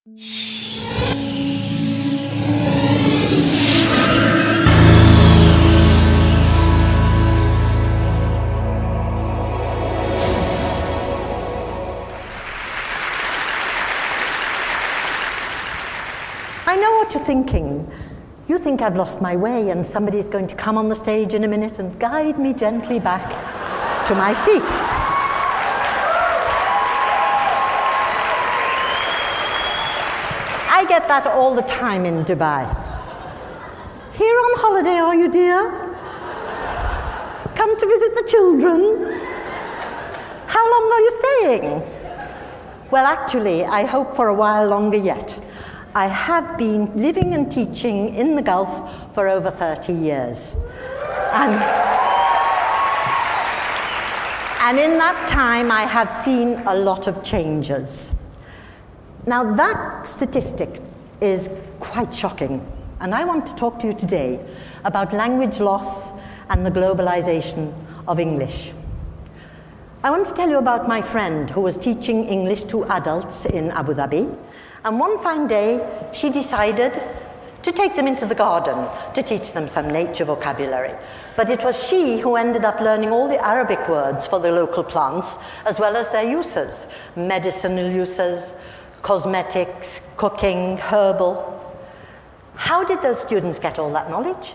I know what you're thinking. You think I've lost my way and somebody's going to come on the stage in a minute and guide me gently back to my seat. I get that all the time in Dubai. Here on holiday, are you, dear? Come to visit the children? How long are you staying? Well, actually, I hope for a while longer yet. I have been living and teaching in the Gulf for over 30 years. And in that time, I have seen a lot of changes. Now, that statistic is quite shocking, and I want to talk to you today about language loss and the globalization of English. I want to tell you about my friend who was teaching English to adults in Abu Dhabi, and one fine day, she decided to take them into the garden to teach them some nature vocabulary. But it was she who ended up learning all the Arabic words for the local plants, as well as their uses, medicinal uses, cosmetics, cooking, herbal. How did those students get all that knowledge?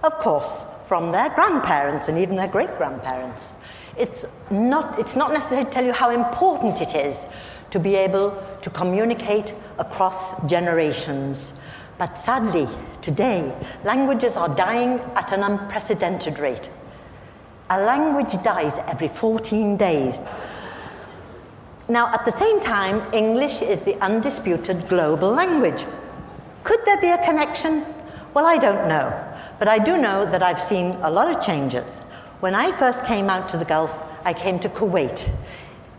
Of course, from their grandparents and even their great-grandparents. It's not necessary to tell you how important it is to be able to communicate across generations. But sadly, today, languages are dying at an unprecedented rate. A language dies every 14 days. Now, at the same time, English is the undisputed global language. Could there be a connection? Well, I don't know. But I do know that I've seen a lot of changes. When I first came out to the Gulf, I came to Kuwait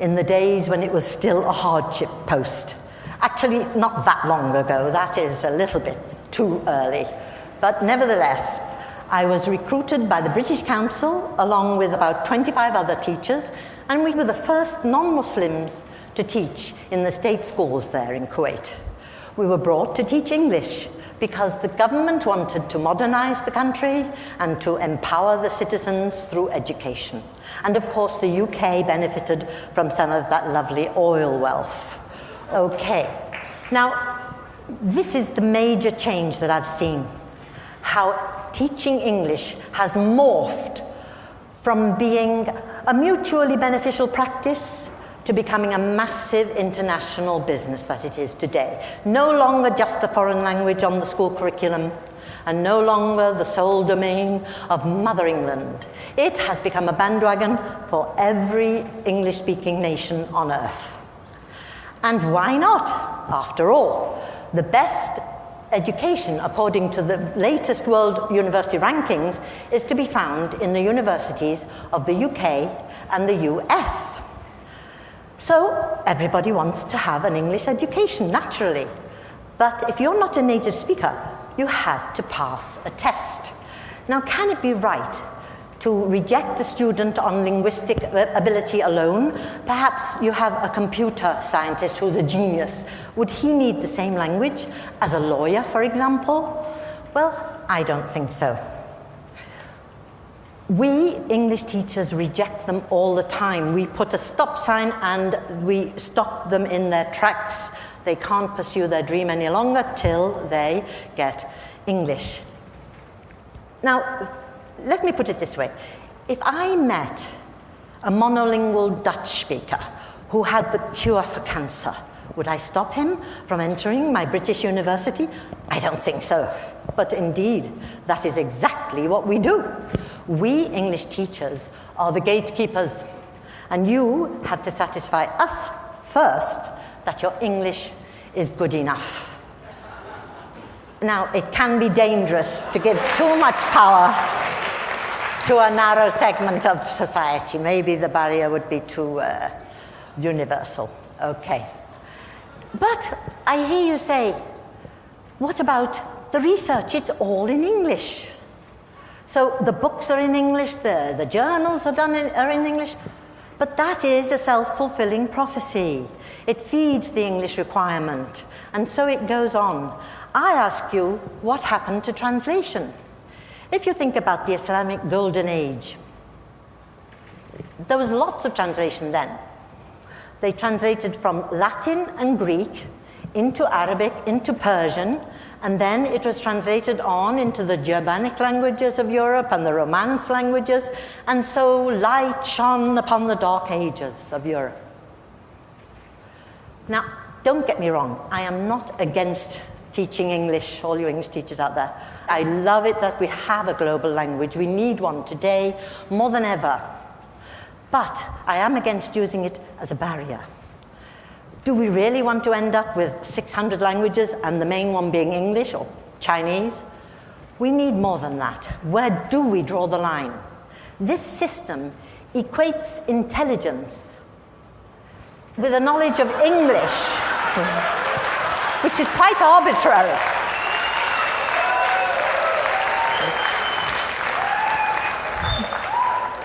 in the days when it was still a hardship post. Actually, not that long ago. That is a little bit too early. But nevertheless, I was recruited by the British Council along with about 25 other teachers, and we were the first non-Muslims to teach in the state schools there in Kuwait. We were brought to teach English because the government wanted to modernize the country and to empower the citizens through education. And of course, the UK benefited from some of that lovely oil wealth. Okay, now, this is the major change that I've seen. How teaching English has morphed from being a mutually beneficial practice to becoming a massive international business that it is today. No longer just a foreign language on the school curriculum, and no longer the sole domain of Mother England. It has become a bandwagon for every English-speaking nation on earth. And why not? After all, the best education, according to the latest World University rankings, is to be found in the universities of the UK and the US. So everybody wants to have an English education, naturally. But if you're not a native speaker, you have to pass a test. Now, can it be right to reject a student on linguistic ability alone? Perhaps you have a computer scientist who's a genius. Would he need the same language as a lawyer, for example? Well, I don't think so. We English teachers reject them all the time. We put a stop sign and we stop them in their tracks. They can't pursue their dream any longer till they get English. Now, let me put it this way. If I met a monolingual Dutch speaker who had the cure for cancer, would I stop him from entering my British university? I don't think so. But indeed, that is exactly what we do. We English teachers are the gatekeepers, and you have to satisfy us first that your English is good enough. Now, it can be dangerous to give too much power to a narrow segment of society. Maybe the barrier would be too universal. Okay. But I hear you say, what about the research? It's all in English. So the books are in English, the journals are in English. But that is a self-fulfilling prophecy. It feeds the English requirement, and so it goes on. I ask you, what happened to translation? If you think about the Islamic Golden Age, there was lots of translation then. They translated from Latin and Greek into Arabic, into Persian, and then it was translated on into the Germanic languages of Europe and the Romance languages, and so light shone upon the dark ages of Europe. Now, don't get me wrong, I am not against teaching English, all you English teachers out there. I love it that we have a global language. We need one today more than ever. But I am against using it as a barrier. Do we really want to end up with 600 languages and the main one being English or Chinese? We need more than that. Where do we draw the line? This system equates intelligence with a knowledge of English, which is quite arbitrary.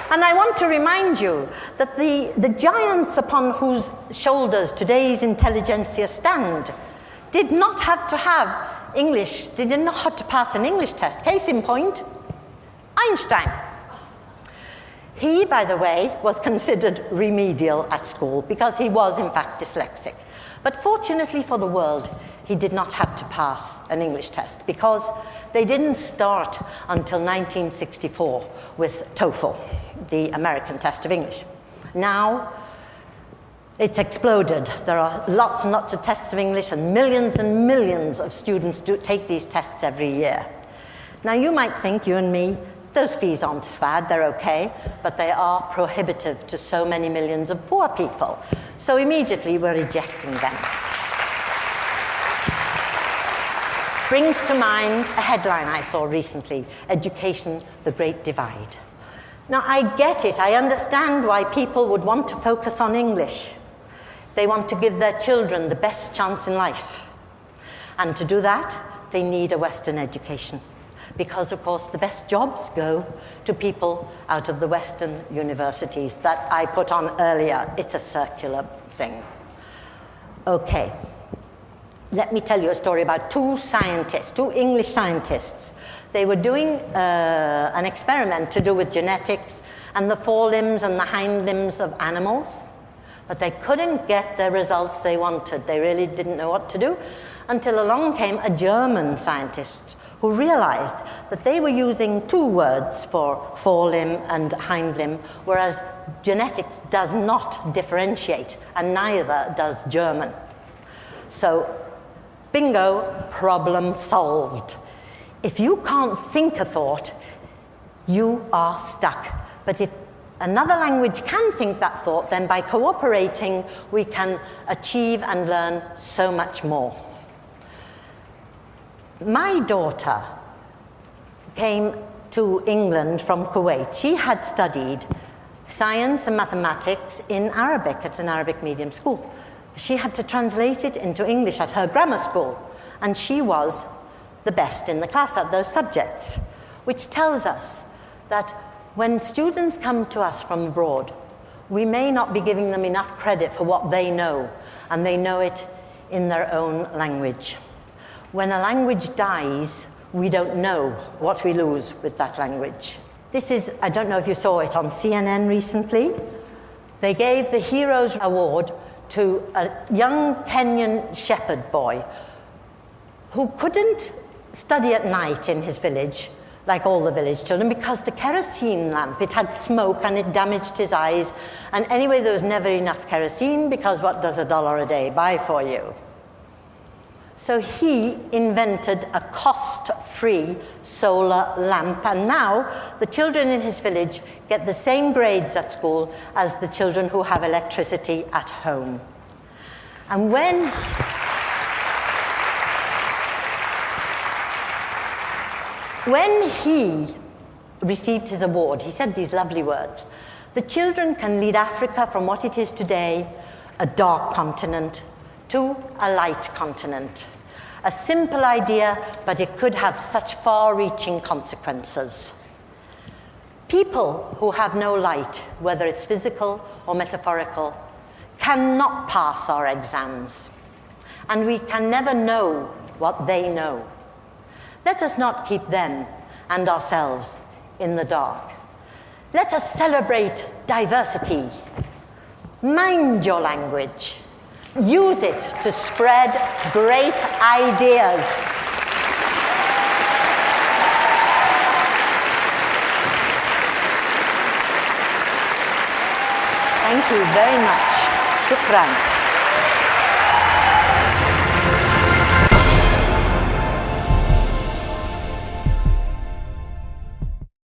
And I want to remind you that the giants upon whose shoulders today's intelligentsia stand did not have to have English, they did not have to pass an English test. Case in point, Einstein. He, by the way, was considered remedial at school because he was, in fact, dyslexic. But fortunately for the world, he did not have to pass an English test because they didn't start until 1964 with TOEFL, the American test of English. Now, it's exploded. There are lots and lots of tests of English, and millions of students take these tests every year. Now, you might think, you and me, those fees aren't bad, they're okay, but they are prohibitive to so many millions of poor people. So immediately we're rejecting them. Brings to mind a headline I saw recently, Education, the Great Divide. Now, I get it. I understand why people would want to focus on English. They want to give their children the best chance in life. And to do that, they need a Western education. Because, of course, the best jobs go to people out of the Western universities that I put on earlier. It's a circular thing. Okay. Let me tell you a story about two English scientists. They were doing an experiment to do with genetics and the forelimbs and the hind limbs of animals, but they couldn't get the results they wanted. They really didn't know what to do until along came a German scientist who realized that they were using two words for forelimb and hind limb, whereas genetics does not differentiate, and neither does German. So, bingo, problem solved. If you can't think a thought, you are stuck. But if another language can think that thought, then by cooperating, we can achieve and learn so much more. My daughter came to England from Kuwait. She had studied science and mathematics in Arabic at an Arabic medium school. She had to translate it into English at her grammar school, and she was the best in the class at those subjects, which tells us that when students come to us from abroad, we may not be giving them enough credit for what they know, and they know it in their own language. When a language dies, we don't know what we lose with that language. This is, I don't know if you saw it on CNN recently. They gave the Heroes Award to a young Kenyan shepherd boy who couldn't study at night in his village, like all the village children, because the kerosene lamp, it had smoke and it damaged his eyes. And anyway, there was never enough kerosene, because what does $1 a day buy for you? So he invented a cost-free solar lamp, and now the children in his village get the same grades at school as the children who have electricity at home. And when he received his award, he said these lovely words: "The children can lead Africa from what it is today, a dark continent, to a light continent." A simple idea, but it could have such far-reaching consequences. People who have no light, whether it's physical or metaphorical, cannot pass our exams, and we can never know what they know. Let us not keep them and ourselves in the dark. Let us celebrate diversity. Mind your language. Use it to spread great ideas. Thank you very much. Shukran.